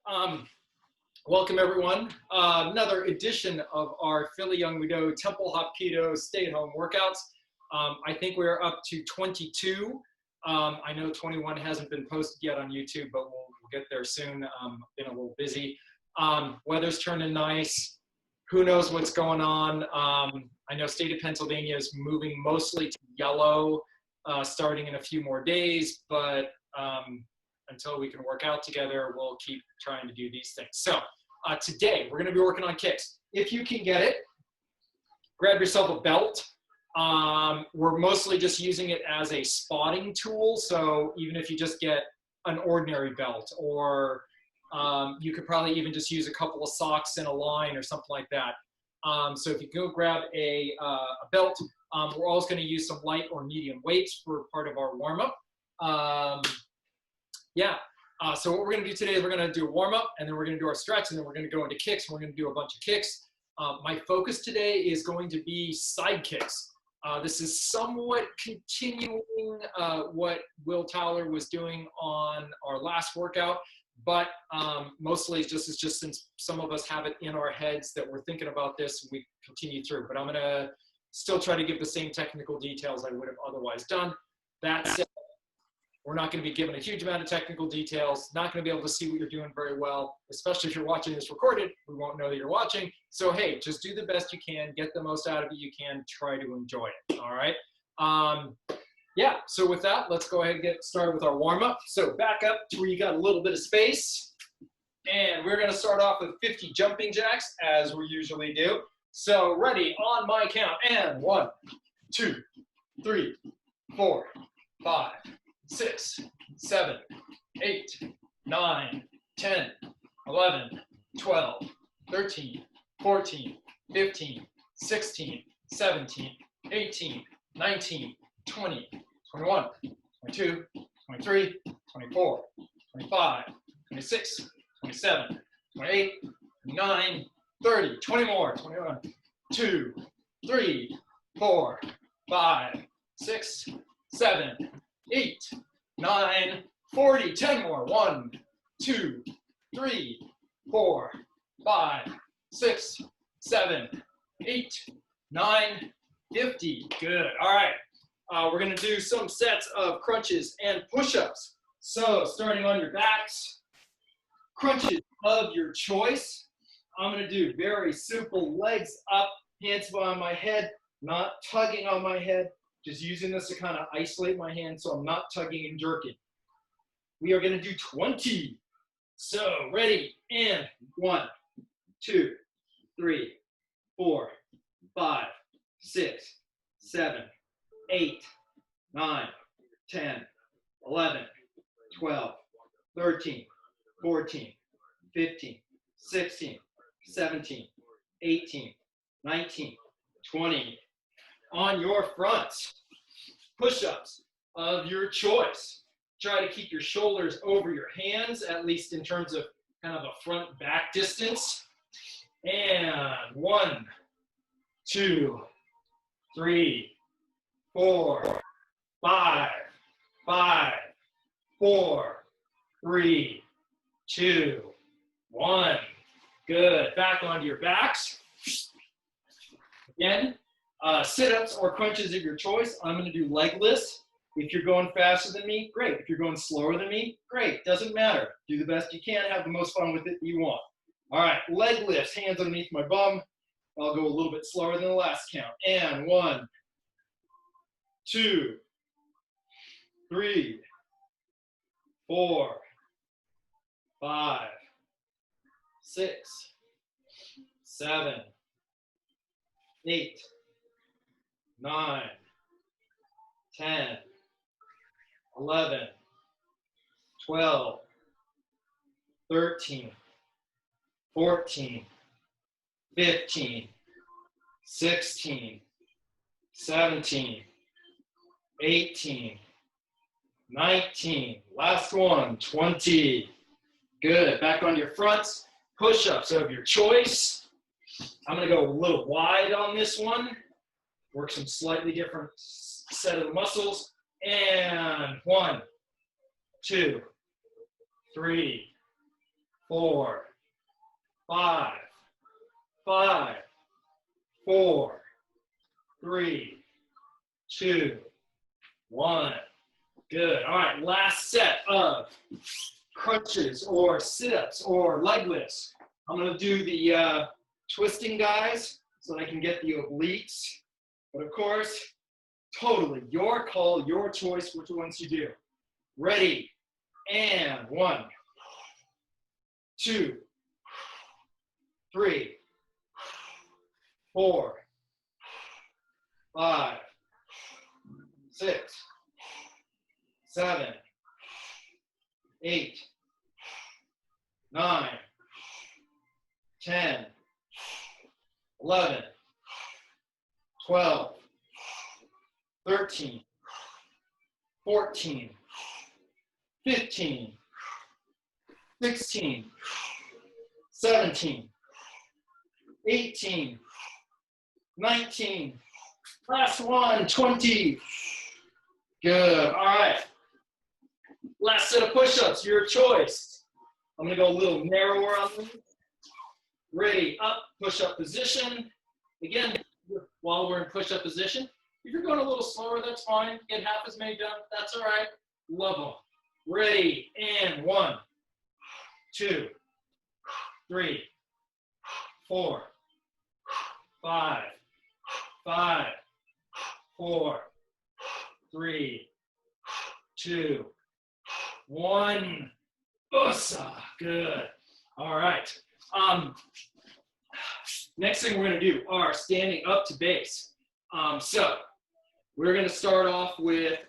Um, Welcome everyone. Another edition of our Philly Yongmudo Temple Hapkido stay-at-home workouts. I think we're up to 22. I know 21 hasn't been posted yet on YouTube, but we'll get there soon. Been a little busy. Weather's turning nice. Who knows what's going on? I know state of Pennsylvania is moving mostly to yellow starting in a few more days, but until we can work out together, we'll keep trying to do these things. So today we're going to be working on kicks. If you can get it, grab yourself a belt. We're mostly just using it as a spotting tool. So even if you just get an ordinary belt, or you could probably even just use a couple of socks and a line or something like that. So if you go grab a belt, we're always going to use some light or medium weights for part of our warm-up. So what we're going to do today is we're going to do a warm-up, and then we're going to do our stretch, and then we're going to go into kicks. We're going to do a bunch of kicks. My focus today is going to be side kicks. This is somewhat continuing what Will Towler was doing on our last workout, but mostly it's just since some of us have it in our heads that we're thinking about this, we continue through. But I'm going to still try to give the same technical details I would have otherwise done. That said, we're not going to be given a huge amount of technical details, not going to be able to see what you're doing very well, especially if you're watching this recorded. We won't know that you're watching. So, hey, just do the best you can, get the most out of it you can, try to enjoy it, all right? So with that, let's go ahead and get started with our warm-up. So back up to where you got a little bit of space, and we're going to start off with 50 jumping jacks, as we usually do. So ready, on my count, and 1, 2, 3, 4, 5, 6, 7, 8, 9, 10, 11, 12, 13, 14, 15, 16, 17, 18, 19, 20, 21, 22, 23, 24, 25, 26, 27, 28, 29, 30, 20 more, 21, 2, 3, 4, 5, 6, 7, 8, 9, 40, 10 more. 1, 2, 3, 4, 5, 6, 7, 8, 9, 50. Good. All right. We're going to do some sets of crunches and push-ups. So starting on your backs, crunches of your choice. I'm going to do very simple legs up, hands behind my head, not tugging on my head. Just using this to kind of isolate my hand so I'm not tugging and jerking. We are going to do 20. So ready, and 1, 2, 3, 4, 5, 6, 7, 8, 9, 10, 11, 12, 13, 14, 15, 16, 17, 18, 19, 20. On your fronts, push-ups of your choice. Try to keep your shoulders over your hands, at least in terms of kind of a front-back distance. And 1, 2, 3, 4, 5, 4, 3, 2, 1. Good. Back onto your backs. Again. Sit-ups or crunches of your choice. I'm going to do leg lifts. If you're going faster than me, great. If you're going slower than me, great. Doesn't matter. Do the best you can. Have the most fun with it you want. All right, leg lifts, hands underneath my bum. I'll go a little bit slower than the last count. And 1, 2, 3, 4, 5, 6, 7, 8, 9, 10, 11, 12, 13, 14, 15, 16, 17, 18, 19. Last one, 20. Good. Back on your fronts. Push-ups of your choice. I'm going to go a little wide on this one. Work some slightly different set of the muscles. And 1, 2, 3, 4, 5, 5, 4, 3, 2, 1. Good. All right, last set of crunches or sit-ups or leg lifts. I'm going to do the twisting guys so that I can get the obliques. But of course, totally your call, your choice, which ones you do. Ready, and 1, 2, 3, 4, 5, 6, 7, 8, 9, 10, 11, 12, 13, 14, 15, 16, 17, 18, 19, last one, 20. Good, all right. Last set of push-ups, your choice. I'm gonna go a little narrower on them. Ready, up, push-up position. Again, while we're in push-up position, if you're going a little slower, that's fine. Get half as many done, that's all right. Love them. Ready, and 1, 2, 3, 4, 5, 5, 4, 3, 2, 1. Usa. Good. All right. Next thing we're going to do are standing up to base. So we're going to start off with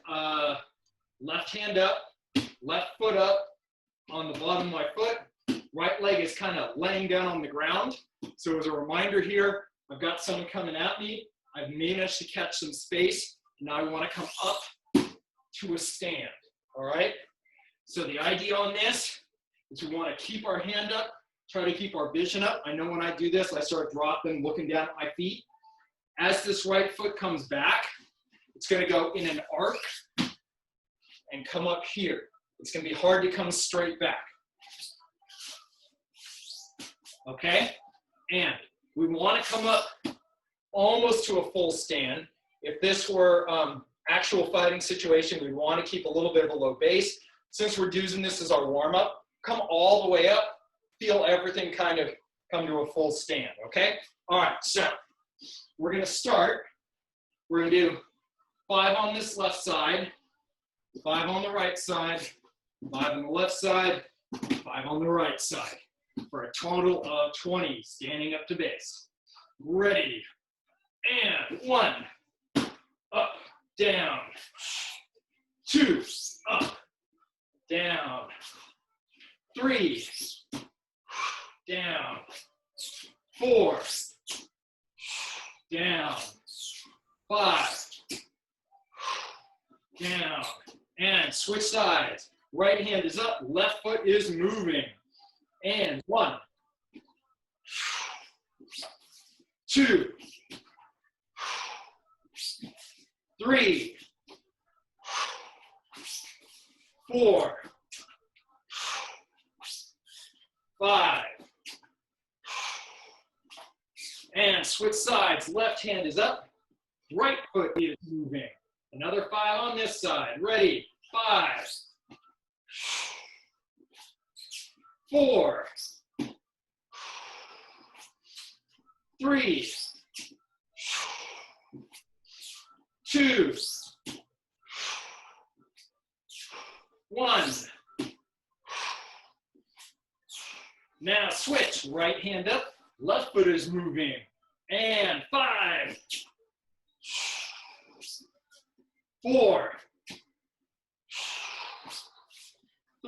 left hand up, left foot up on the bottom of my foot. Right leg is kind of laying down on the ground. So as a reminder here, I've got someone coming at me. I've managed to catch some space. Now I want to come up to a stand. All right? So the idea on this is we want to keep our hand up, try to keep our vision up. I know when I do this, I start dropping, looking down at my feet. As this right foot comes back, it's going to go in an arc and come up here. It's going to be hard to come straight back. Okay? And we want to come up almost to a full stand. If this were actual fighting situation, we want to keep a little bit of a low base. Since we're using this as our warm-up, come all the way up, feel everything kind of come to a full stand, okay? All right, so we're going to start. We're going to do 5 on this left side, 5 on the right side, 5 on the left side, 5 on the right side, for a total of 20, standing up to base. Ready, and 1, up, down, 2, up, down, 3, down, 4, down, 5, down, and switch sides. Right hand is up, left foot is moving. And 1, 2, 3, 4, 5, and switch sides. Left hand is up, right foot is moving. Another 5 on this side. Ready? 5, 4, 3, 2, 1. Now switch, right hand up, left foot is moving. And 5, 4,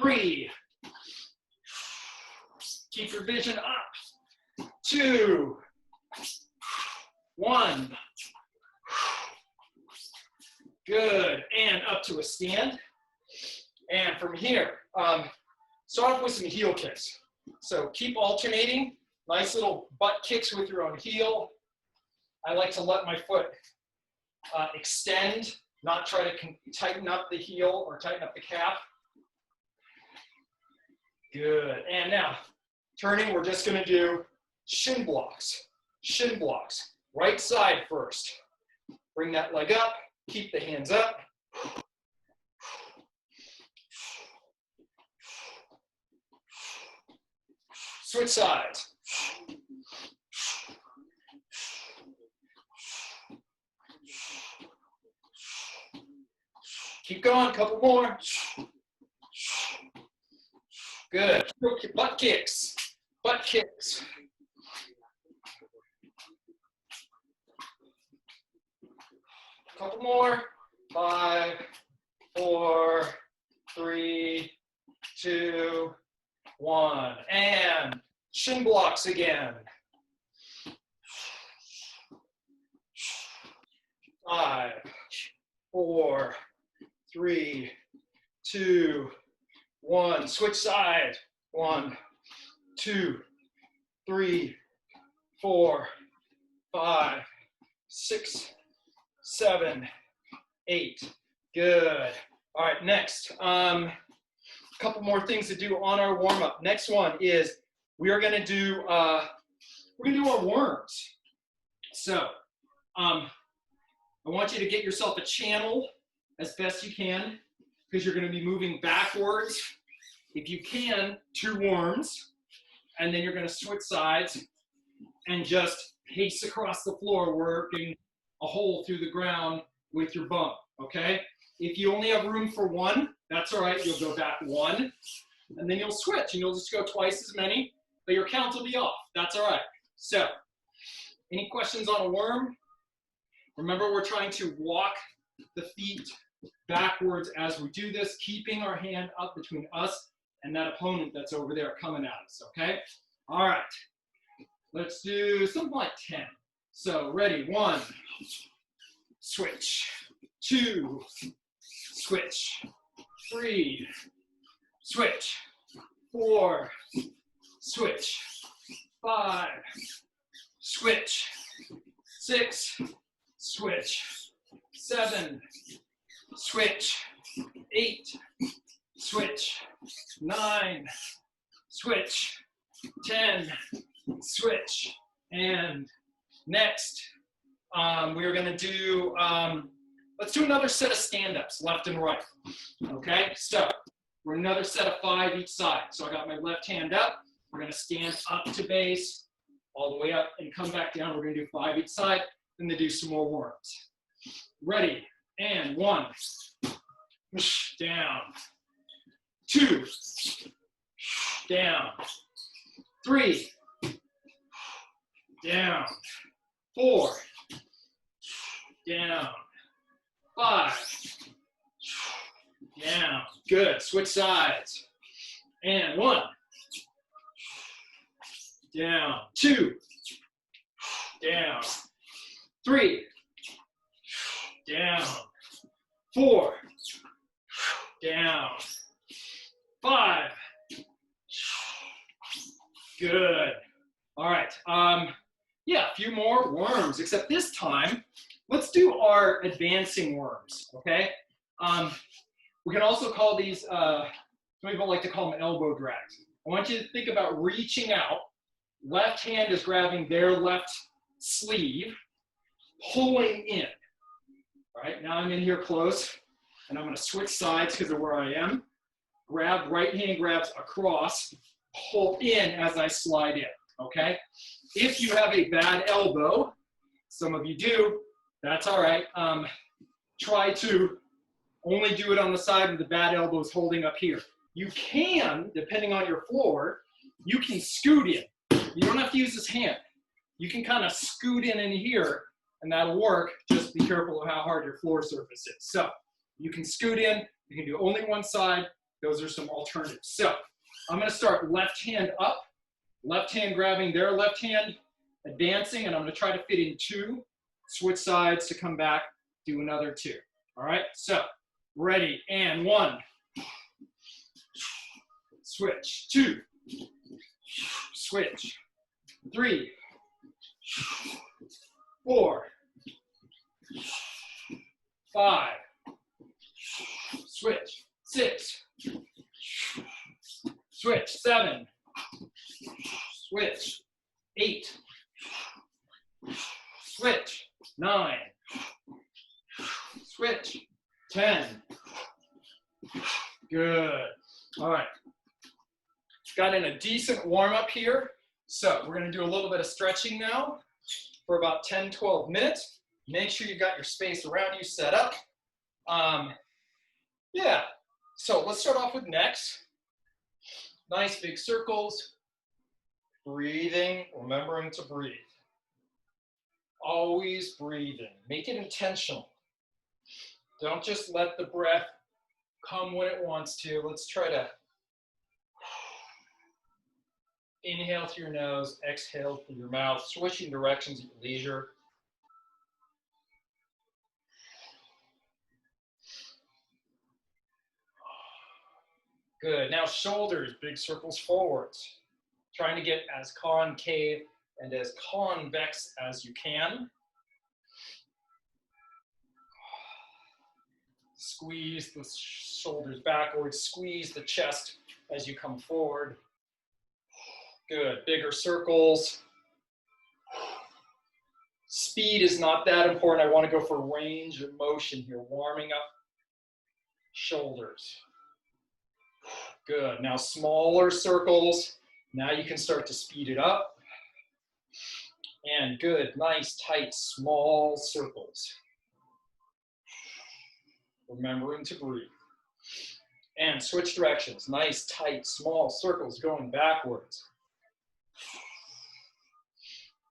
3, keep your vision up, 2, 1. Good, and up to a stand. And from here, start off with some heel kicks. So keep alternating, nice little butt kicks with your own heel. I like to let my foot extend, not try to tighten up the heel or tighten up the calf. Good, and now Turning, we're just gonna do shin blocks. Shin blocks. Right side first. Bring that leg up, keep the hands up. Switch sides. Keep going, couple more. Good. Butt kicks. Butt kicks. Couple more. 5, 4, 3, 2, 1. And shin blocks again. 5, 4, 3, 2, 1. Switch side. 1, 2, 3, 4, 5, 6, 7, 8. Good. All right, next. A couple more things to do on our warm-up. Next one is we are going to do our worms. So I want you to get yourself a channel as best you can because you're going to be moving backwards. If you can, 2 worms, and then you're going to switch sides and just pace across the floor, working a hole through the ground with your bum, okay? If you only have room for 1, that's all right. You'll go back 1, and then you'll switch, and you'll just go twice as many, but your count will be off. That's all right. So, any questions on a worm? Remember, we're trying to walk the feet backwards as we do this, keeping our hand up between us and that opponent that's over there coming at us, okay? All right. Let's do something like 10. So, ready, 1, switch, 2, switch, 3, switch, 4, switch, 5, switch, 6, switch, 7, switch, 8, switch, 9, switch, 10, switch, and next, we're going to do, let's do another set of stand-ups, left and right, okay? So, we're another set of 5 each side. So I got my left hand up. We're going to stand up to base, all the way up, and come back down. We're going to do 5 each side, and then do some more worms. Ready, and 1, down, 2, down, 3, down, 4, down, 5, down. Good. Switch sides. And 1, down, 2, down, 3, down, 4, down, 5. Good. All right. Yeah, a few more worms, except this time, let's do our advancing worms, okay? We can also call these, some people like to call them elbow drags. I want you to think about reaching out. Left hand is grabbing their left sleeve, pulling in. All right, now I'm in here close, and I'm going to switch sides because of where I am. Grab, right hand grabs across, pull in as I slide in, okay? If you have a bad elbow, some of you do, that's all right. Try to only do it on the side with the bad elbow is holding up here. You can, depending on your floor, you can scoot in. You don't have to use this hand. You can kind of scoot in here, and that'll work. Just be careful of how hard your floor surface is. So you can scoot in. You can do only one side. Those are some alternatives. So I'm going to start left hand up, left hand grabbing their left hand, advancing, and I'm going to try to fit in 2. Switch sides to come back, do another 2. All right, so ready, and 1, switch, 2, switch, 3, 4, 5, switch, 6, switch, 7, Switch. 8. Switch. 9. Switch. 10. Good. All right. Got in a decent warm-up here. So we're going to do a little bit of stretching now for about 10, 12 minutes. Make sure you've got your space around you set up. Yeah. So let's start off with necks. Nice big circles. Breathing, remembering to breathe. Always breathing. Make it intentional. Don't just let the breath come when it wants to. Let's try to inhale through your nose, exhale through your mouth, switching directions at your leisure. Good. Now shoulders, big circles forwards. Trying to get as concave and as convex as you can. Squeeze the shoulders backwards, squeeze the chest as you come forward. Good, bigger circles. Speed is not that important. I want to go for range of motion here, warming up shoulders. Good, now smaller circles. Now you can start to speed it up. And good, nice, tight, small circles. Remembering to breathe. And switch directions. Nice, tight, small circles going backwards.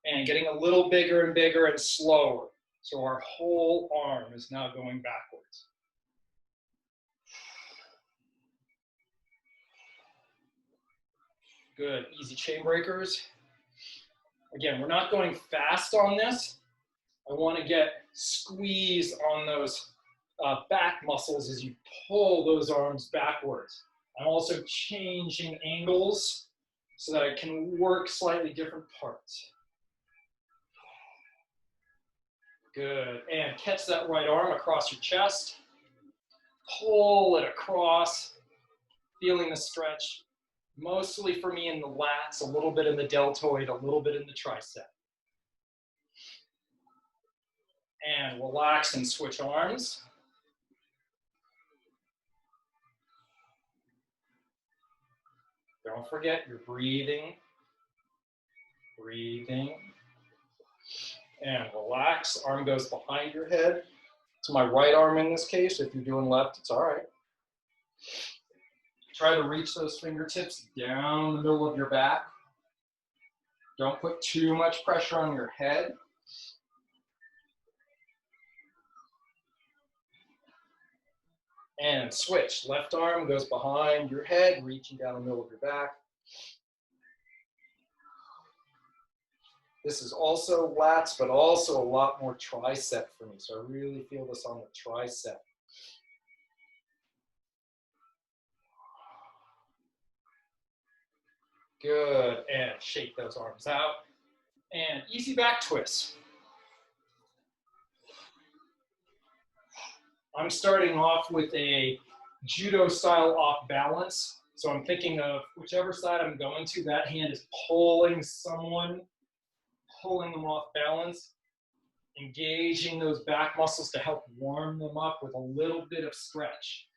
And getting a little bigger and bigger and slower. So our whole arm is now going backwards. Good, easy chain breakers. Again, we're not going fast on this. I want to get squeeze on those back muscles as you pull those arms backwards. I'm also changing angles so that I can work slightly different parts. Good, and catch that right arm across your chest. Pull it across, feeling the stretch. Mostly for me in the lats, a little bit in the deltoid, a little bit in the tricep. And relax and switch arms. Don't forget you're breathing, breathing. And relax, arm goes behind your head. It's my right arm in this case. If you're doing left, it's all right. Try to reach those fingertips down the middle of your back. Don't put too much pressure on your head. And switch. Left arm goes behind your head, reaching down the middle of your back. This is also lats, but also a lot more tricep for me. So I really feel this on the tricep. Good, and shake those arms out. And easy back twist. I'm starting off with a judo style off balance. So I'm thinking of whichever side I'm going to, that hand is pulling someone, pulling them off balance, engaging those back muscles to help warm them up with a little bit of stretch.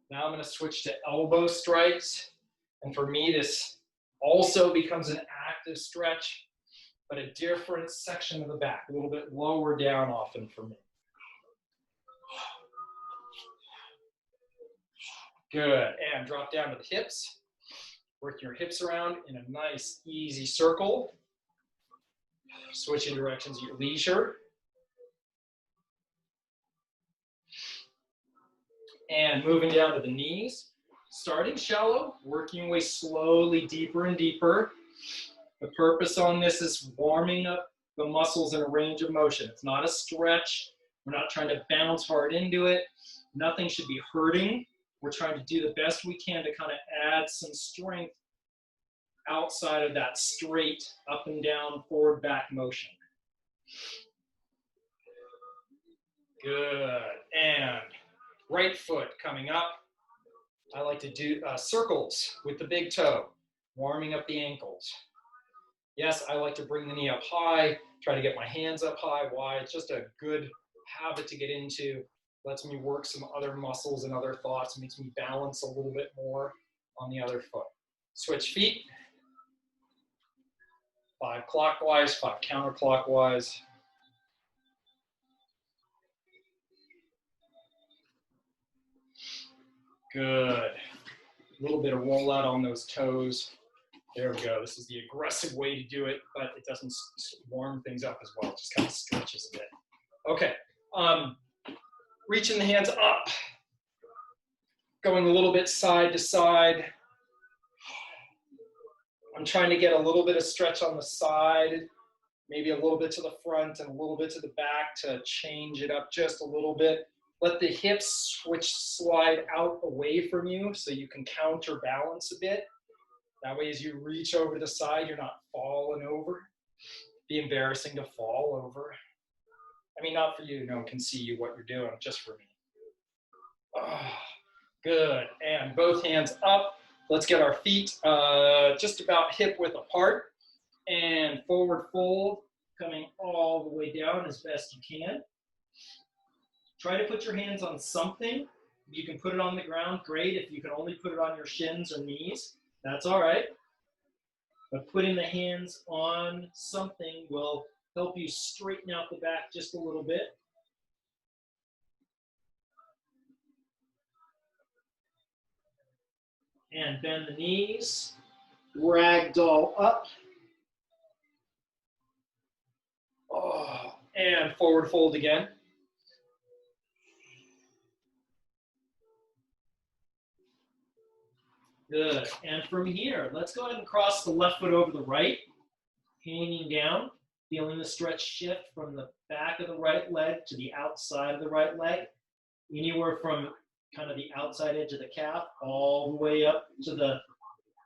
Now I'm going to switch to elbow strikes. And for me, this also becomes an active stretch, but a different section of the back, a little bit lower down often for me. Good, and drop down to the hips. Work your hips around in a nice, easy circle. Switching directions at your leisure. And moving down to the knees. Starting shallow, working your way slowly deeper and deeper. The purpose on this is warming up the muscles in a range of motion. It's not a stretch. We're not trying to bounce hard into it. Nothing should be hurting. We're trying to do the best we can to kind of add some strength outside of that straight up and down, forward, back motion. Good, and right foot coming up. I like to do circles with the big toe, warming up the ankles. Yes, I like to bring the knee up high, try to get my hands up high. Why? It's just a good habit to get into. Lets me work some other muscles and other thoughts, makes me balance a little bit more on the other foot. Switch feet. 5 clockwise, 5 counterclockwise. Good. A little bit of rollout on those toes. There we go. This is the aggressive way to do it, but it doesn't warm things up as well. It just kind of stretches a bit. Okay. Reaching the hands up. Going a little bit side to side. I'm trying to get a little bit of stretch on the side, maybe a little bit to the front and a little bit to the back to change it up just a little bit. Let the hips slide out away from you so you can counterbalance a bit. That way as you reach over to the side, you're not falling over. It'd be embarrassing to fall over. I mean, not for you, no one can see you what you're doing, just for me. Oh, good, and both hands up. Let's get our feet just about hip width apart and forward fold, coming all the way down as best you can. Try to put your hands on something. If you can put it on the ground, great. If you can only put it on your shins or knees, that's all right. But putting the hands on something will help you straighten out the back just a little bit. And bend the knees, ragdoll up. Oh, and forward fold again. Good, and from here, let's go ahead and cross the left foot over the right, hanging down, feeling the stretch shift from the back of the right leg to the outside of the right leg, anywhere from kind of the outside edge of the calf all the way up to the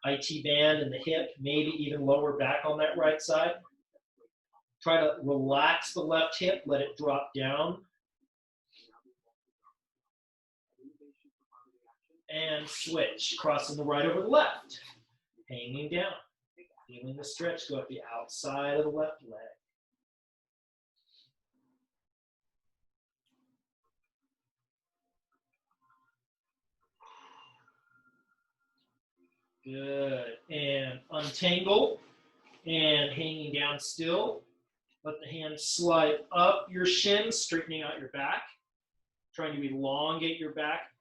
IT band and the hip, maybe even lower back on that right side. Try to relax the left hip, let it drop down. And switch, crossing the right over the left, hanging down, feeling the stretch go up the outside of the left leg. Good, and untangle, and hanging down still. Let the hands slide up your shins, straightening out your back. Trying to elongate your back.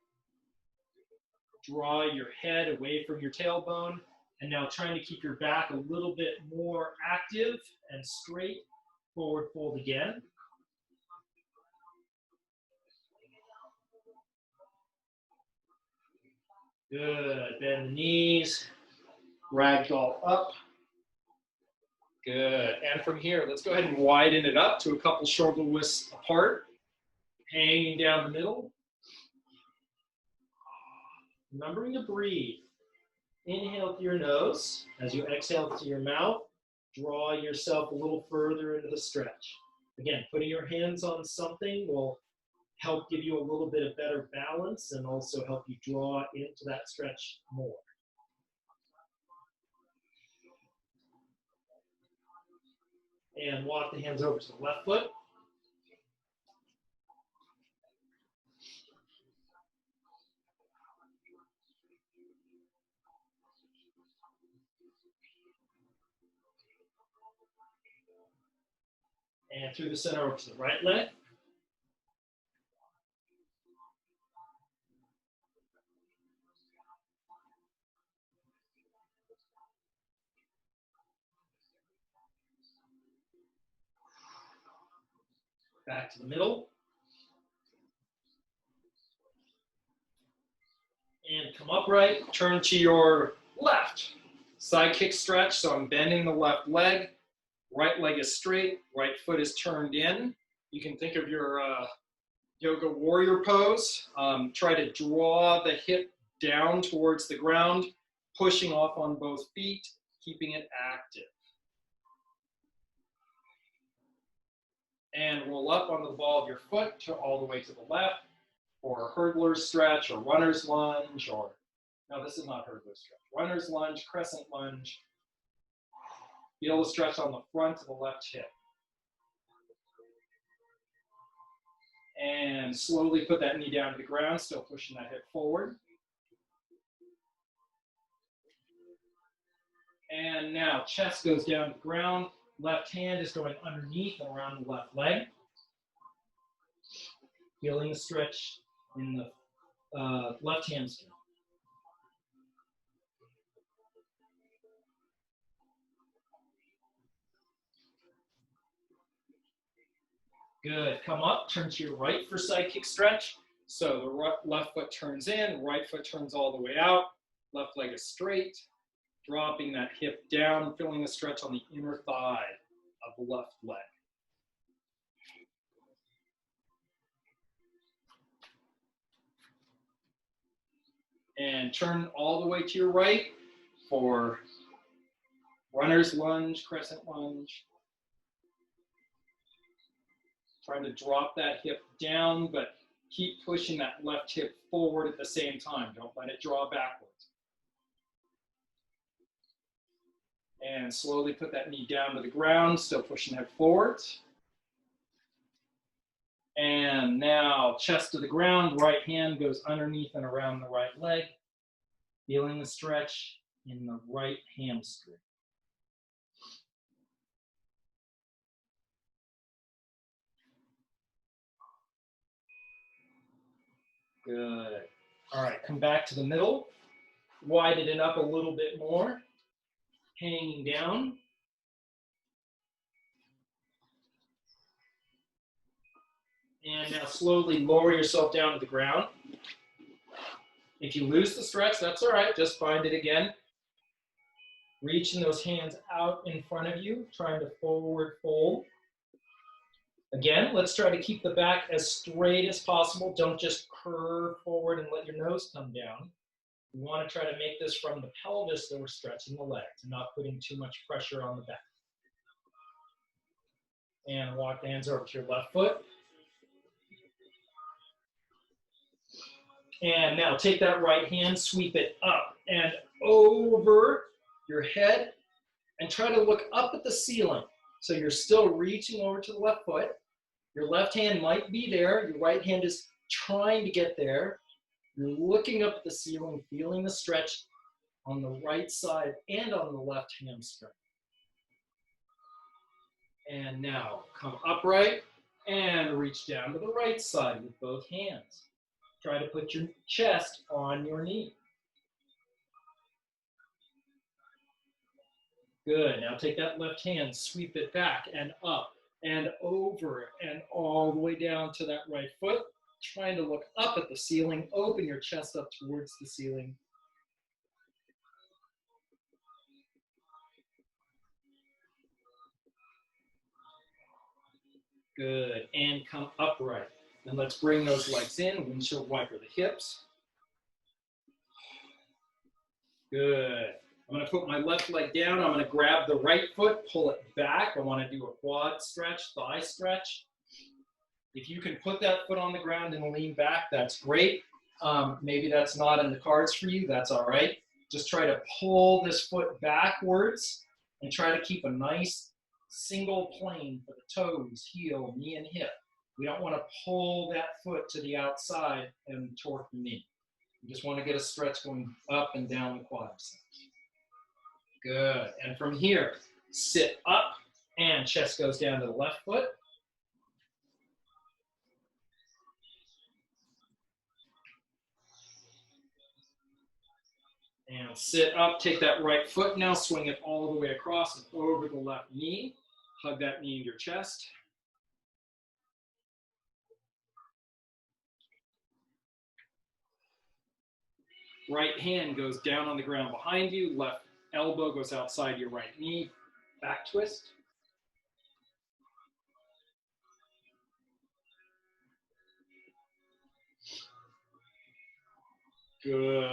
Draw your head away from your tailbone. And now trying to keep your back a little bit more active and straight. Forward fold again. Good, bend the knees. Ragdoll up. Good, and from here, let's go ahead and widen it up to a couple shoulder widths apart. Hanging down the middle. Remembering to breathe. Inhale through your nose. As you exhale through your mouth, draw yourself a little further into the stretch. Again, putting your hands on something will help give you a little bit of better balance and also help you draw into that stretch more. And walk the hands over to the left foot. And through the center over to the right leg. Back to the middle. And come upright, turn to your left. Side kick stretch, so I'm bending the left leg. Right leg is straight, right foot is turned in. You can think of your yoga warrior pose. Try to draw the hip down towards the ground, pushing off on both feet, keeping it active. And roll up on the ball of your foot to all the way to the left, or hurdler's stretch, or runner's lunge, or, no, this is not hurdler's stretch. Runner's lunge, crescent lunge. Feel the stretch on the front of the left hip. And slowly put that knee down to the ground, still pushing that hip forward. And now chest goes down to the ground. Left hand is going underneath and around the left leg. Feeling the stretch in the left hamstring. Good. Come up, turn to your right for side kick stretch. So the left foot turns in, right foot turns all the way out. Left leg is straight. Dropping that hip down, feeling the stretch on the inner thigh of the left leg. And turn all the way to your right for runner's lunge, crescent lunge. Trying to drop that hip down, but keep pushing that left hip forward at the same time. Don't let it draw backwards. And slowly put that knee down to the ground, still pushing it forward. And now chest to the ground, right hand goes underneath and around the right leg. Feeling the stretch in the right hamstring. Good. All right, come back to the middle. Widen it up a little bit more. Hanging down. And now slowly lower yourself down to the ground. If you lose the stretch, that's all right. Just find it again. Reaching those hands out in front of you, trying to forward fold. Again, let's try to keep the back as straight as possible. Don't just curve forward and let your nose come down. We want to try to make this from the pelvis that we're stretching the legs and not putting too much pressure on the back. And walk the hands over to your left foot. And now take that right hand, sweep it up and over your head and try to look up at the ceiling. So you're still reaching over to the left foot. Your left hand might be there. Your right hand is trying to get there. You're looking up at the ceiling, feeling the stretch on the right side and on the left hamstring. And now come upright and reach down to the right side with both hands. Try to put your chest on your knee. Good. Now take that left hand, sweep it back and up and over and all the way down to that right foot. Trying to look up at the ceiling. Open your chest up towards the ceiling. Good. And come upright. And let's bring those legs in. Windshield wiper the hips. Good. I'm going to put my left leg down. I'm going to grab the right foot, pull it back. I want to do a quad stretch, thigh stretch. If you can put that foot on the ground and lean back, that's great. Maybe that's not in the cards for you. That's all right. Just try to pull this foot backwards and try to keep a nice single plane for the toes, heel, knee, and hip. We don't want to pull that foot to the outside and torque the knee. You just want to get a stretch going up and down the quadriceps. Good. And from here, sit up and chest goes down to the left foot. And sit up, take that right foot now, swing it all the way across and over the left knee. Hug that knee into your chest. Right hand goes down on the ground behind you. Left elbow goes outside your right knee. Back twist. Good.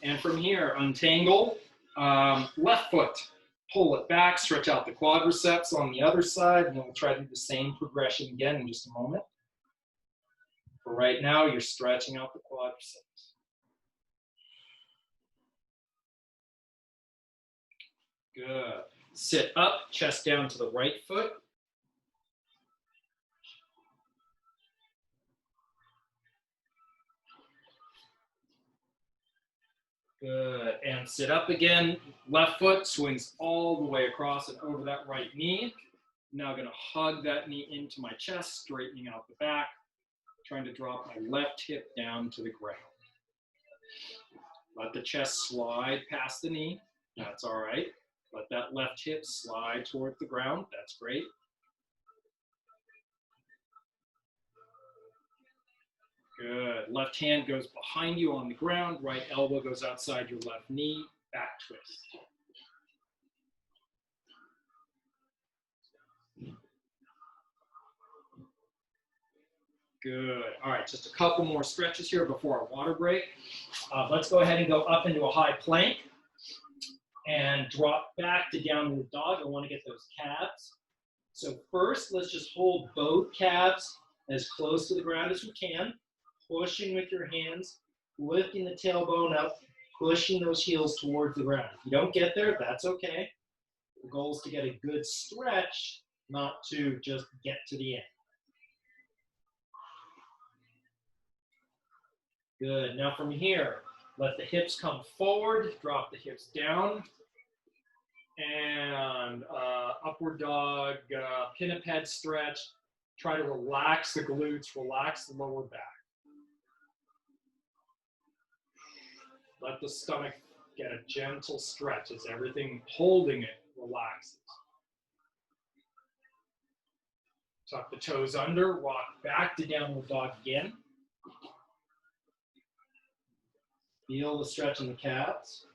And from here, untangle. Left foot. Pull it back, stretch out the quadriceps on the other side, and then we'll try to do the same progression again in just a moment. For right now, you're stretching out the quadriceps. Good. Sit up, chest down to the right foot. Good, and sit up again. Left foot swings all the way across and over that right knee. Now gonna hug that knee into my chest, straightening out the back, trying to drop my left hip down to the ground. Let the chest slide past the knee, that's all right. Let that left hip slide toward the ground, that's great. Good. Left hand goes behind you on the ground. Right elbow goes outside your left knee. Back twist. Good. All right, just a couple more stretches here before our water break. Let's go ahead and go up into a high plank and drop back to downward dog. I want to get those calves. So first, let's just hold both calves as close to the ground as we can. Pushing with your hands, lifting the tailbone up, pushing those heels towards the ground. If you don't get there, that's okay. The goal is to get a good stretch, not to just get to the end. Good. Now from here, let the hips come forward, drop the hips down, and upward dog, pinniped stretch. Try to relax the glutes, relax the lower back. Let the stomach get a gentle stretch as everything holding it relaxes. Tuck the toes under, rock back to downward dog again. Feel the stretch in the calves.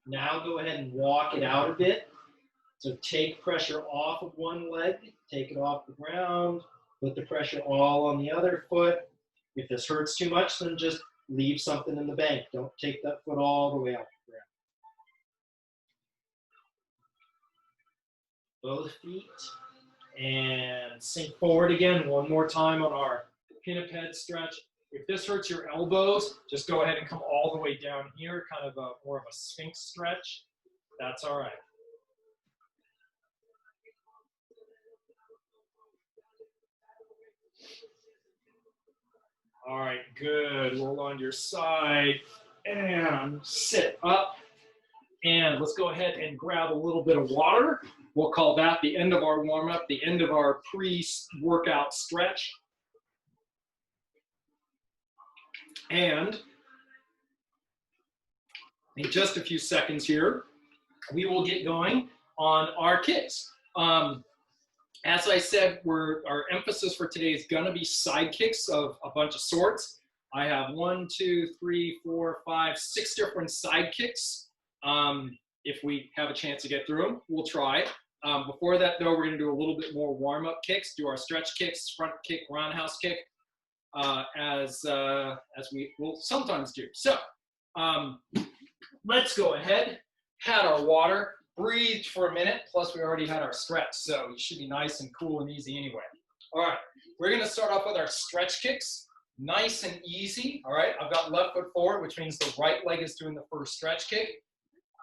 Now go ahead and walk it out a bit. So take pressure off of one leg, take it off the ground, put the pressure all on the other foot. If this hurts too much, then just leave something in the bank. Don't take that foot all the way off the ground. Both feet. And sink forward again one more time on our pinniped stretch. If this hurts your elbows, just go ahead and come all the way down here, kind of more of a sphinx stretch. That's all right. All right, good. Roll on your side and sit up. And let's go ahead and grab a little bit of water. We'll call that the end of our warm-up, the end of our pre-workout stretch. And in just a few seconds here, we will get going on our kicks. As I said, our emphasis for today is going to be side kicks of a bunch of sorts. I have 1, 2, 3, 4, 5, 6 different side kicks. If we have a chance to get through them, we'll try. Before that, though, we're going to do a little bit more warm-up kicks, do our stretch kicks, front kick, roundhouse kick, as we will sometimes do. So let's go ahead. Had our water. Breathed for a minute, plus we already had our stretch, so you should be nice and cool and easy anyway. All right, we're gonna start off with our stretch kicks, nice and easy, all right? I've got left foot forward, which means the right leg is doing the first stretch kick.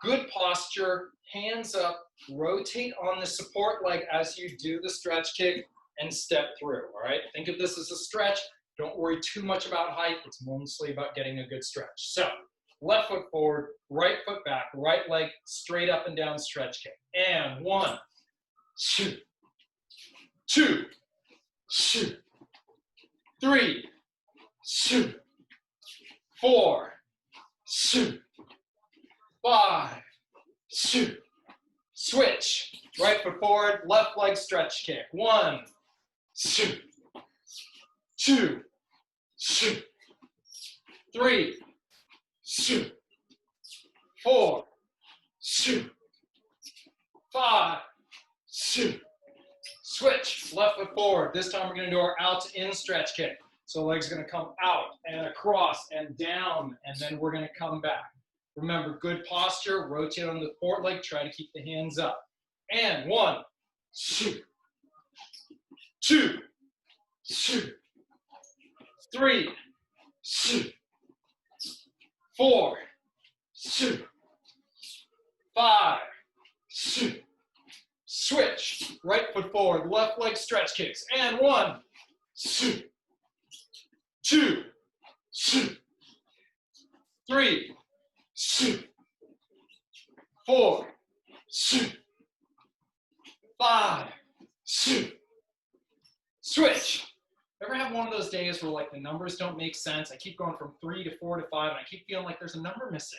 Good posture, hands up, rotate on the support leg as you do the stretch kick and step through, all right? Think of this as a stretch. Don't worry too much about height. It's mostly about getting a good stretch. So, left foot forward, right foot back, right leg straight up and down stretch kick. And 1, 2, 2, 2, 3, 2, 4, 2, 5, 2. Switch. Right foot forward, left leg stretch kick. 1, 2, 2, 2, 3, 2, 4, 2, 5, 2. Switch, left foot forward. This time we're going to do our out to in stretch kick. So legs are going to come out and across and down, and then we're going to come back. Remember, good posture, rotate on the forward leg, try to keep the hands up. And 1, 2, 2, 2, 3, 2, 4, 2, 5, Switch. Right foot forward, left leg stretch kicks. And 1, 2, 3, 4, 5. Switch. Ever have one of those days where like the numbers don't make sense? I keep going from 3 to 4 to 5, and I keep feeling like there's a number missing.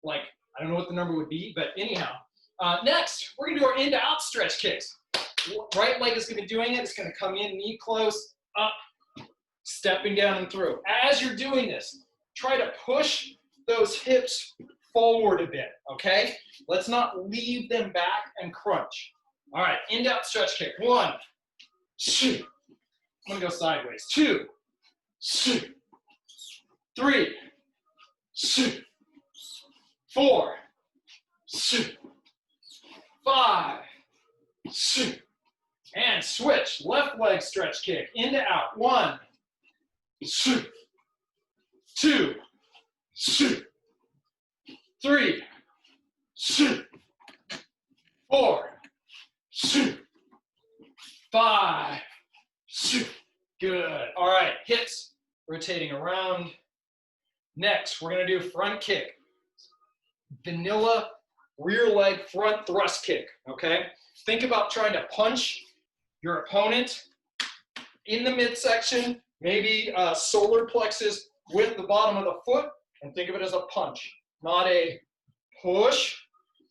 Like, I don't know what the number would be, but anyhow. Next, we're gonna do our in to out stretch kicks. Right leg is gonna be doing it. It's gonna come in, knee close, up, stepping down and through. As you're doing this, try to push those hips forward a bit, okay? Let's not leave them back and crunch. All right, in to out stretch kick. 1, 2. I'm gonna go sideways. 2, 3, 4, 5, and switch. Left leg stretch kick. In to out. 1, 2, 3, 4, 5. Good. All right, hips rotating around. Next, we're gonna do front kick. Vanilla rear leg front thrust kick, okay? Think about trying to punch your opponent in the midsection, maybe solar plexus with the bottom of the foot, and think of it as a punch, not a push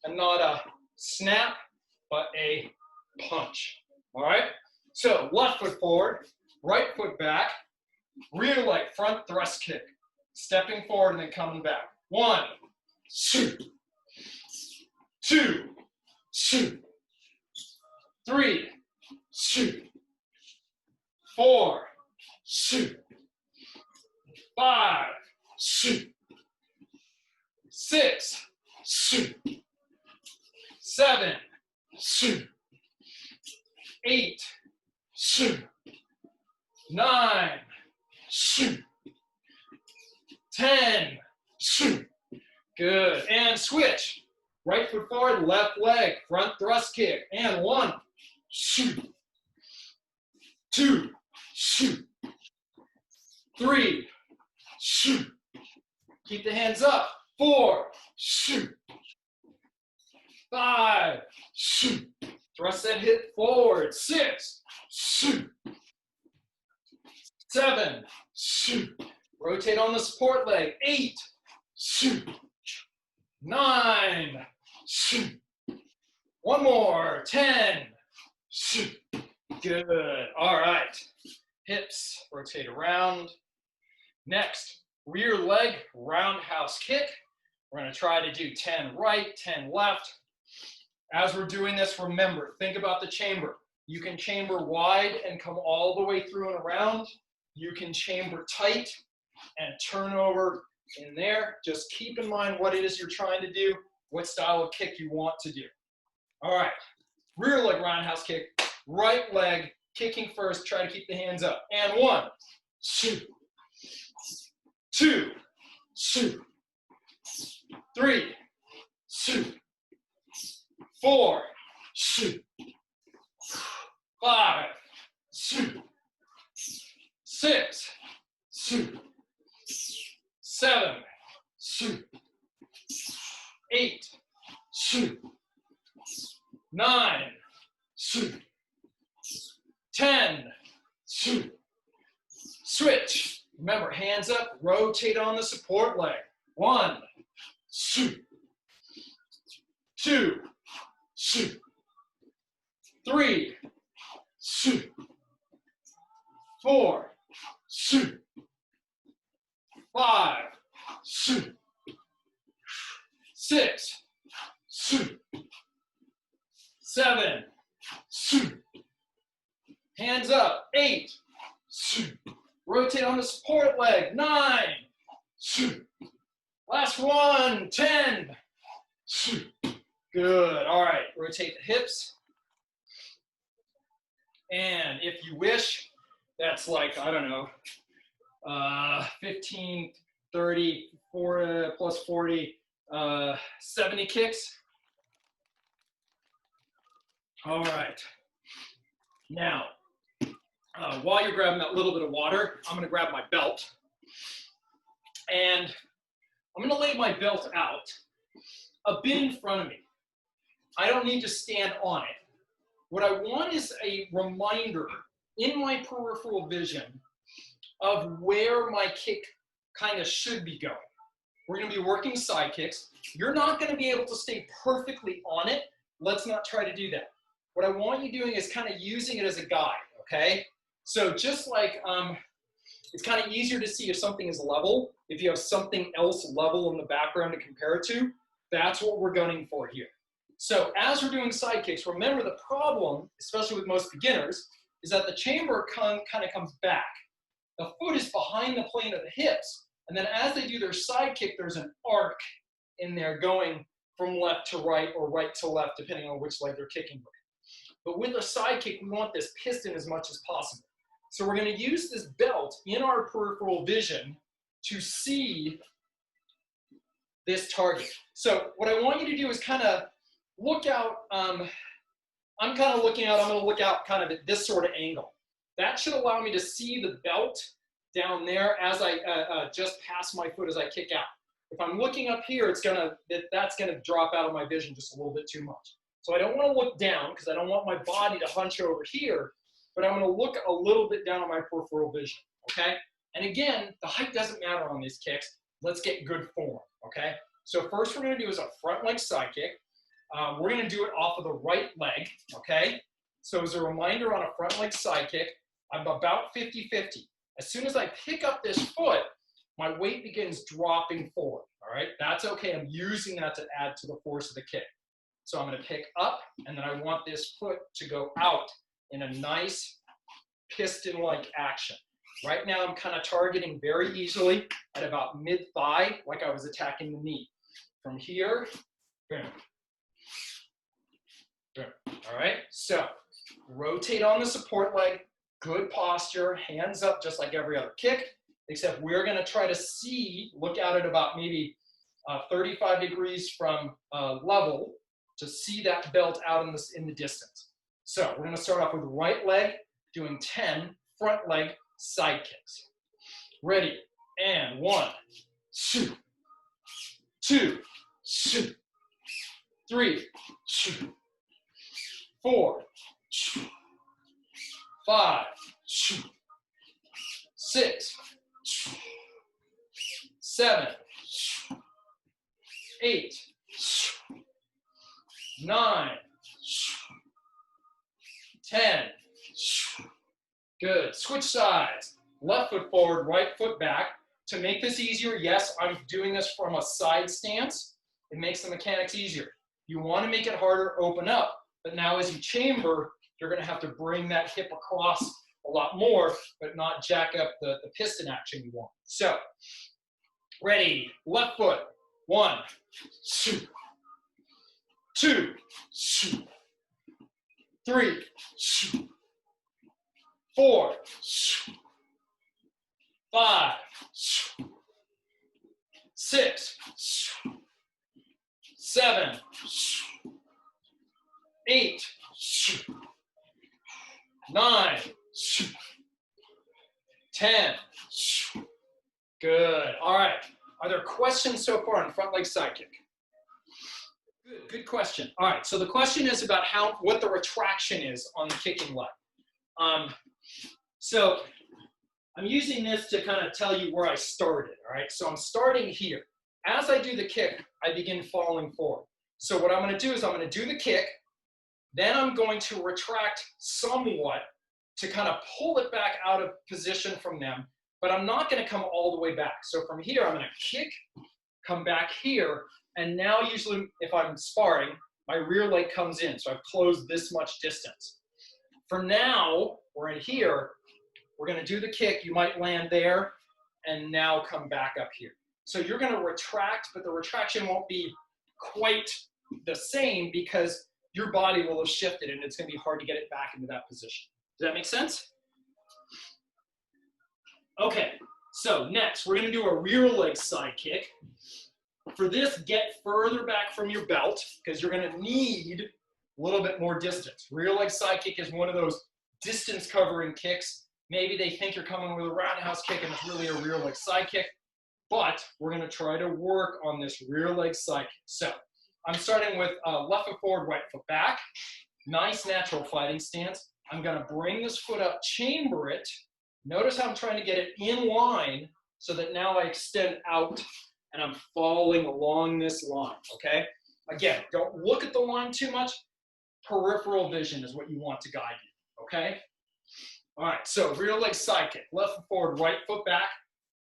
and not a snap, but a punch, all right? So left foot forward, right foot back, rear leg front thrust kick, stepping forward and then coming back. 1, 2, 3, 4, 5, 6, 7, 8, 9, 10. Good. And switch. Right foot forward, left leg, front thrust kick. And 1, 2, 3. Keep the hands up. 4, 5. Thrust that hip forward. 6, 7. Rotate on the support leg. 8, 9. One more. 10. Good. All right. Hips rotate around. Next, rear leg roundhouse kick. We're going to try to do 10 right, 10 left. As we're doing this, remember, think about the chamber. You can chamber wide and come all the way through and around. You can chamber tight and turn over in there. Just keep in mind what it is you're trying to do, what style of kick you want to do. All right, rear leg roundhouse kick, right leg kicking first, try to keep the hands up. And 1, 2, 3, 4, 5, 6, 7, 8, 9, 10. Switch. Remember, hands up, rotate on the support leg. 1, 2, 3, 4, 5, 6, 7. Hands up. 8. Rotate on the support leg. 9. Last one. 10. Good. All right. Rotate the hips. And if you wish, that's like, I don't know, 15, 30, 4 plus 40, 70 kicks. All right. Now, while you're grabbing that little bit of water, I'm going to grab my belt. And I'm going to lay my belt out a bit in front of me. I don't need to stand on it. What I want is a reminder in my peripheral vision of where my kick kind of should be going. We're going to be working side kicks. You're not going to be able to stay perfectly on it. Let's not try to do that. What I want you doing is kind of using it as a guide, okay? So just like it's kind of easier to see if something is level, if you have something else level in the background to compare it to, that's what we're gunning for here. So as we're doing side kicks, remember the problem, especially with most beginners, is that the chamber kind of comes back. The foot is behind the plane of the hips. And then as they do their side kick, there's an arc in there going from left to right or right to left, depending on which leg they're kicking with. But with a side kick, we want this piston as much as possible. So we're going to use this belt in our peripheral vision to see this target. So what I want you to do is kind of look out. I'm kind of looking out. I'm going to look out kind of at this sort of angle. That should allow me to see the belt down there as I just pass my foot as I kick out. If I'm looking up here, that's gonna drop out of my vision just a little bit too much. So I don't want to look down because I don't want my body to hunch over here, but I'm going to look a little bit down on my peripheral vision, okay? And again, the height doesn't matter on these kicks. Let's get good form, okay? So first we're going to do is a front leg side kick. We're going to do it off of the right leg, okay? So as a reminder on a front leg side kick, I'm about 50-50. As soon as I pick up this foot, my weight begins dropping forward, all right? That's okay. I'm using that to add to the force of the kick. So I'm going to pick up, and then I want this foot to go out in a nice piston-like action. Right now, I'm kind of targeting very easily at about mid-thigh, like I was attacking the knee. From here, boom, boom. All right? So rotate on the support leg. Good posture, hands up just like every other kick, except we're going to try to look out at about maybe 35 degrees from level to see that belt out in the distance. So we're going to start off with right leg, doing 10 front leg side kicks. Ready, and 1, 2, 2, 3, 4, 5, 6, 7, 8, 9, 10. Good. Switch sides. Left foot forward, right foot back. To make this easier, yes, I'm doing this from a side stance. It makes the mechanics easier. You want to make it harder, open up. But now as you chamber, you're going to have to bring that hip across a lot more, but not jack up the piston action you want. So, ready, left foot, 1, 2, 2, 3, 4, 5, 6, 7, 8, 9, 10. Good. All right. Are there questions so far on front leg side kick? Good question. All right. So the question is about what the retraction is on the kicking leg. So I'm using this to kind of tell you where I started. All right. So I'm starting here. As I do the kick, I begin falling forward. So what I'm going to do is I'm going to do the kick. Then I'm going to retract somewhat to kind of pull it back out of position from them, but I'm not going to come all the way back. So from here, I'm going to kick, come back here, and now usually if I'm sparring, my rear leg comes in, so I've closed this much distance. For now, we're in here, we're going to do the kick, you might land there, and now come back up here. So you're going to retract, but the retraction won't be quite the same because your body will have shifted and it's going to be hard to get it back into that position. Does that make sense? Okay, so next we're going to do a rear leg side kick. For this, get further back from your belt because you're going to need a little bit more distance. Rear leg side kick is one of those distance covering kicks. Maybe they think you're coming with a roundhouse kick and it's really a rear leg side kick, but we're going to try to work on this rear leg side kick. So I'm starting with left foot forward, right foot back. Nice natural fighting stance. I'm going to bring this foot up, chamber it. Notice how I'm trying to get it in line so that now I extend out and I'm following along this line, okay? Again, don't look at the line too much. Peripheral vision is what you want to guide you, okay? All right, so rear leg side kick. Left foot forward, right foot back.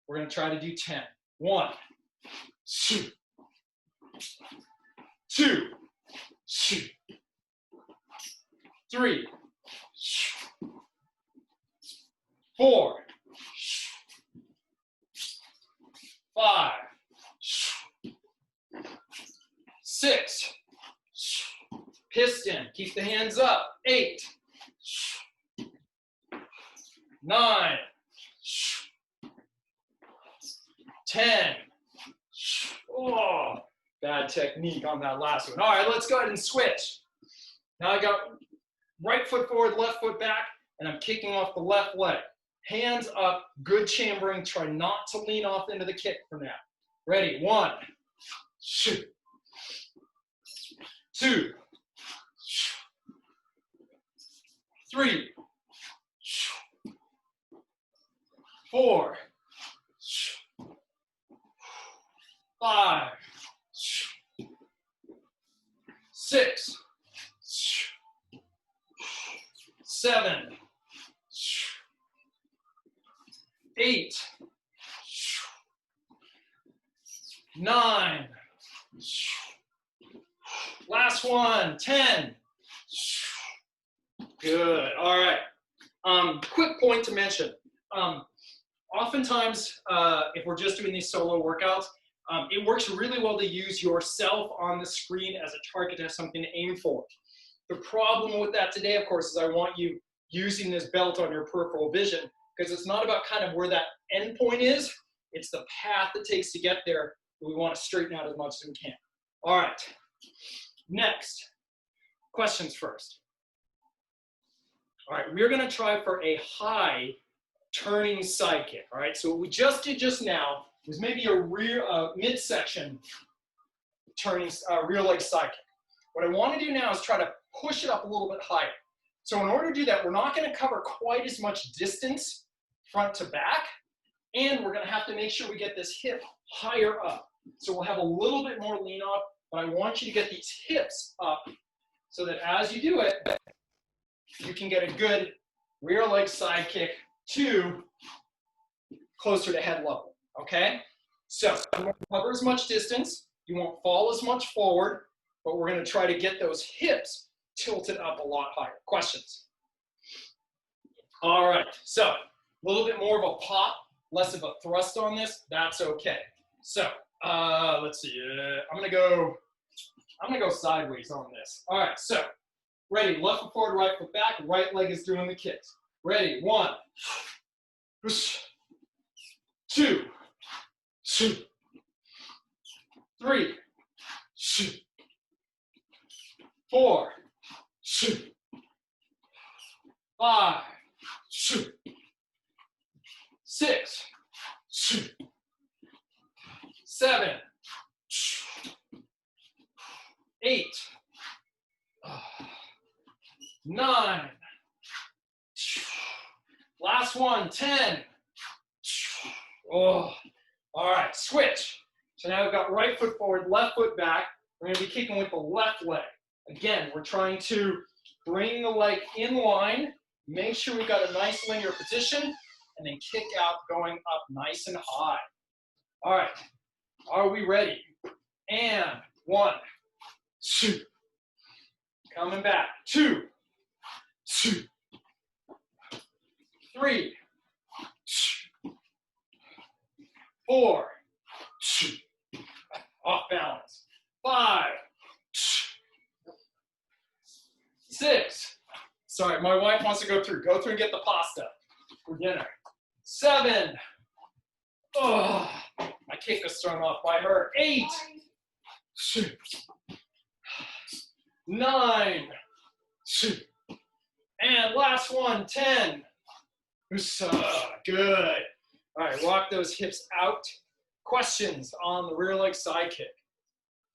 We're going to try to do 10. 1, 2, 2, 3, 4, 5, 6, piston, keep the hands up, 8, 9, 10. Oh, bad technique on that last one. All right, let's go ahead and switch. Now I got right foot forward, left foot back, and I'm kicking off the left leg. Hands up, good chambering. Try not to lean off into the kick for now. Ready? 1, 2, 3, 4, 5, 6, 7, 8, 9. Last one, 10. Good. All right. Quick point to mention. Oftentimes, if we're just doing these solo workouts, it works really well to use yourself on the screen as a target to have something to aim for. The problem with that today, of course, is I want you using this belt on your peripheral vision, because it's not about kind of where that end point is. It's the path it takes to get there that we want to straighten out as much as we can. All right. Next, questions first. All right, we're going to try for a high turning side kick. All right, so what we just did just now was maybe a rear midsection turning rear leg side kick. What I want to do now is try to push it up a little bit higher. So in order to do that, we're not going to cover quite as much distance front to back, and we're going to have to make sure we get this hip higher up. So we'll have a little bit more lean off, but I want you to get these hips up so that as you do it, you can get a good rear leg side kick to closer to head level, okay? So you won't cover as much distance, you won't fall as much forward, but we're going to try to get those hips tilted up a lot higher. Questions? All right, so a little bit more of a pop, less of a thrust on this, that's okay. So let's see, I'm gonna go sideways on this. All right, so ready, left foot forward, right foot back, right leg is doing the kicks. Ready, 1, 2, 3, 4, 5, 6, 7, 8, 9. Last one, 10. Oh, all right, switch. So now we've got right foot forward, left foot back. We're going to be kicking with the left leg. Again, we're trying to bring the leg in line, make sure we've got a nice linear position, and then kick out going up nice and high. All right, are we ready? And 1, 2. Coming back, 2, 3, 4, off balance, 5, 6. Sorry, my wife wants to go through. Go through and get the pasta for dinner. 7. Oh, my kick was thrown off by her. 8. 9. And last one, 10. Good. All right, rock those hips out. Questions on the rear leg side kick?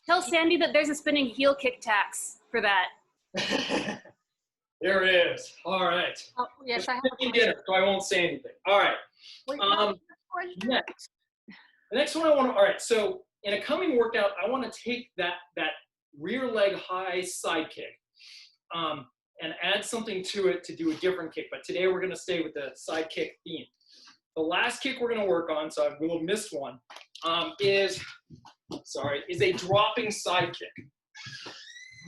Tell Sandy that there's a spinning heel kick tax for that. There is. All right. Oh, yes, I have a Dinner, so I won't say anything. All right. Wait, Next. The next one I want to, all right, so in a coming workout, I want to take that rear leg high side kick and add something to it to do a different kick. But today we're going to stay with the side kick theme. The last kick we're going to work on, so I will miss one, is a dropping side kick.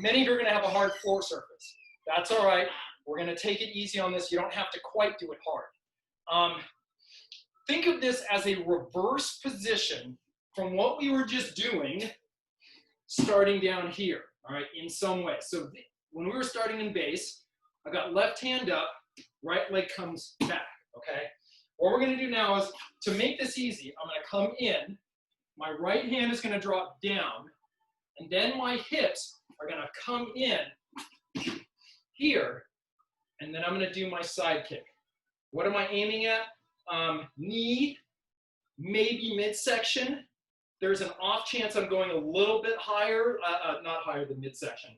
Many of you are going to have a hard floor surface. That's all right. We're going to take it easy on this. You don't have to quite do it hard. Think of this as a reverse position from what we were just doing, starting down here, all right, in some way. So when we were starting in base, I've got left hand up, right leg comes back, okay? What we're going to do now is, to make this easy, I'm going to come in, my right hand is going to drop down, and then my hips are going to come in here, and then I'm going to do my side kick. What am I aiming at? Knee, maybe midsection. There's an off chance I'm going a little bit higher, not higher than midsection.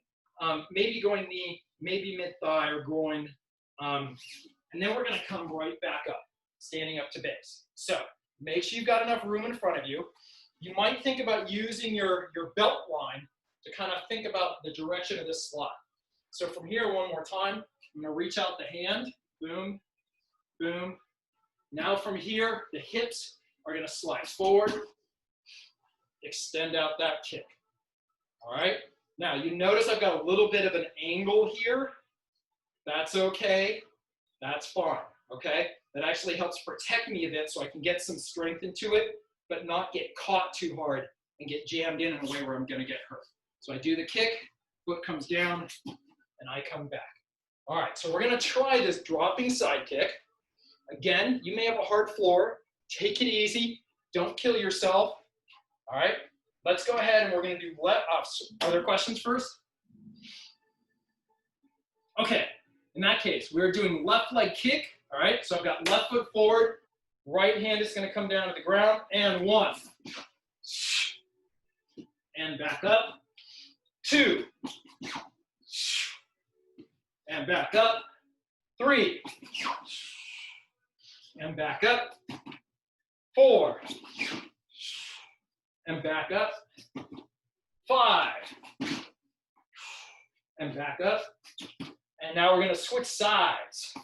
Maybe going knee, maybe mid-thigh or groin. And then we're going to come right back up, standing up to base. So make sure you've got enough room in front of you. You might think about using your belt line to kind of think about the direction of this slide. So from here, one more time, I'm going to reach out the hand, boom, boom. Now from here, the hips are going to slide forward, extend out that kick. All right? Now, you notice I've got a little bit of an angle here. That's okay. That's fine, okay? That actually helps protect me a bit so I can get some strength into it, but not get caught too hard and get jammed in a way where I'm going to get hurt. So I do the kick, foot comes down, and I come back. All right, so we're going to try this dropping side kick. Again, you may have a hard floor. Take it easy. Don't kill yourself. All right, let's go ahead and we're going to do are there questions first? Okay, in that case, we're doing left leg kick. All right, so I've got left foot forward, right hand is going to come down to the ground, and 1. And back up. 2. And back up. 3. And back up. 4. And back up. 5. And back up. And now we're going to switch sides.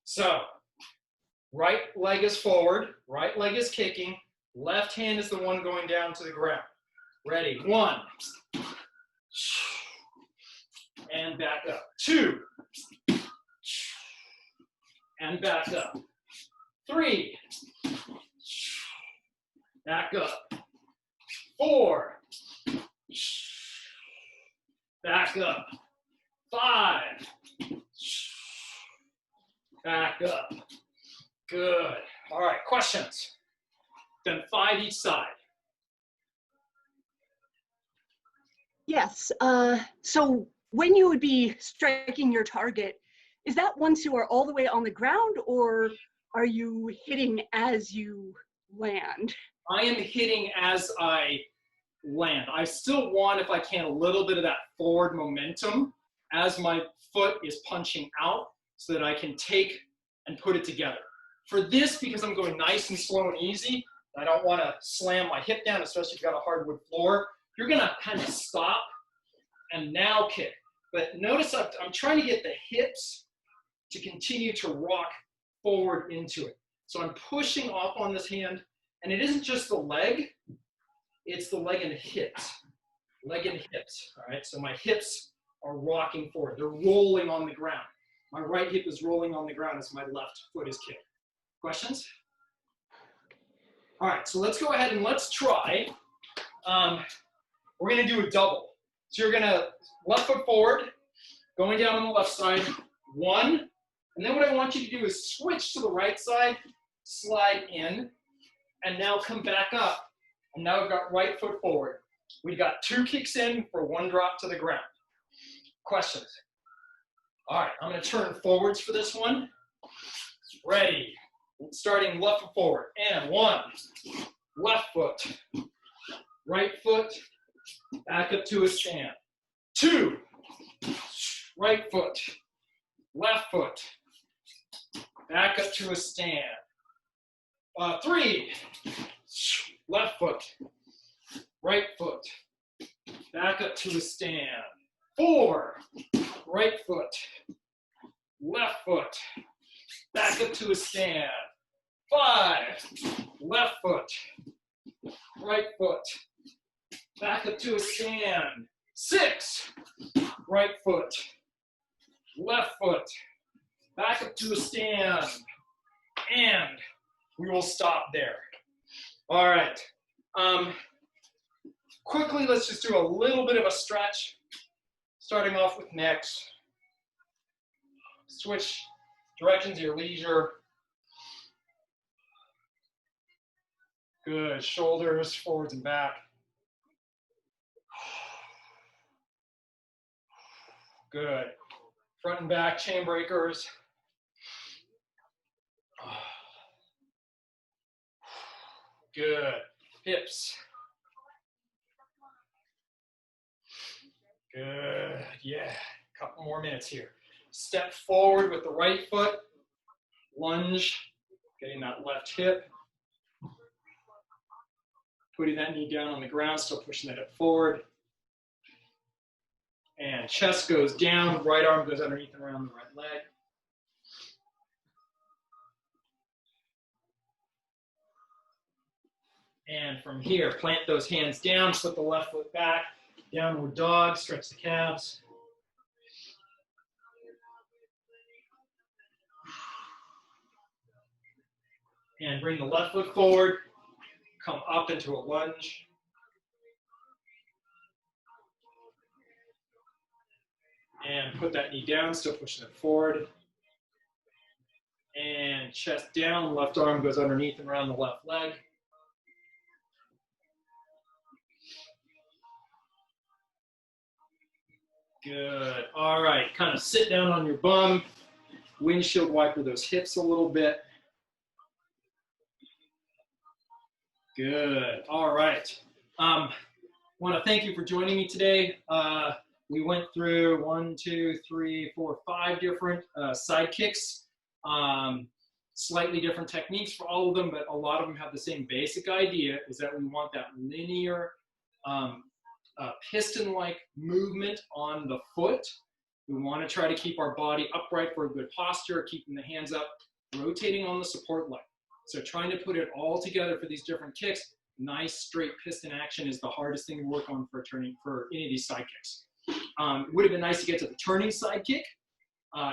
So, right leg is forward, right leg is kicking, left hand is the one going down to the ground. Ready? 1. And back up. 2. And back up. 3. Back up. 4. Back up. 5. Back up. Good. All right, questions? Then 5 each side. Yes. So when you would be striking your target, is that once you are all the way on the ground, or are you hitting as you land? I am hitting as I land. I still want, if I can, a little bit of that forward momentum as my foot is punching out so that I can take and put it together. For this, because I'm going nice and slow and easy, I don't want to slam my hip down, especially if you've got a hardwood floor. You're going to kind of stop and now kick. But notice I'm trying to get the hips to continue to rock forward into it. So I'm pushing off on this hand, and it isn't just the leg, it's the leg and the hips. Leg and hips, all right? So my hips are rocking forward. They're rolling on the ground. My right hip is rolling on the ground as my left foot is kicked. Questions? All right, so let's go ahead and let's try. We're gonna do a double. So you're gonna left foot forward, going down on the left side, 1. And then what I want you to do is switch to the right side, slide in, and now come back up. And now we've got right foot forward. We've got 2 kicks in for 1 drop to the ground. Questions? All right, I'm going to turn forwards for this one. Ready. Starting left foot forward. And 1, left foot, right foot, back up to a stand. 2, right foot, left foot, back up to a stand. 3, left foot, right foot, back up to a stand. 4, right foot, left foot, back up to a stand. 5, left foot, right foot, back up to a stand. 6, right foot, left foot, back up to a stand. And we will stop there. All right. Quickly, let's just do a little bit of a stretch, starting off with necks. Switch directions at your leisure. Good. Shoulders forwards and back. Good. Front and back chain breakers. Good. Hips. Good. Yeah. Couple more minutes here. Step forward with the right foot. Lunge. Getting that left hip. Putting that knee down on the ground, still pushing that hip forward. And chest goes down, right arm goes underneath and around the right leg. And from here, plant those hands down, put the left foot back, downward dog, stretch the calves. And bring the left foot forward, come up into a lunge. And put that knee down, still pushing it forward. And chest down, left arm goes underneath and around the left leg. Good. All right, kind of sit down on your bum. Windshield wiper those hips a little bit. Good. All right. Want to thank you for joining me today. We went through 1, 2, 3, 4, 5 different side kicks. Slightly different techniques for all of them, but a lot of them have the same basic idea, is that we want that linear piston-like movement on the foot. We want to try to keep our body upright for a good posture, keeping the hands up, rotating on the support leg. So trying to put it all together for these different kicks. Nice straight piston action is the hardest thing to work on for any of these side kicks. It would have been nice to get to the turning side kick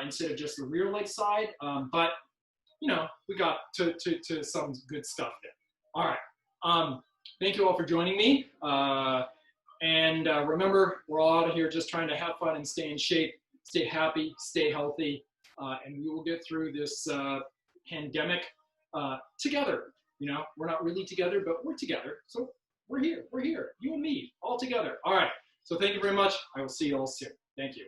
instead of just the rear leg side, but you know, we got to some good stuff there. All right. Thank you all for joining me. And remember, we're all out of here just trying to have fun and stay in shape, stay happy, stay healthy, and we will get through this pandemic together. You know, we're not really together, but we're together. So we're here, you and me, all together. All right. So thank you very much. I will see you all soon. Thank you.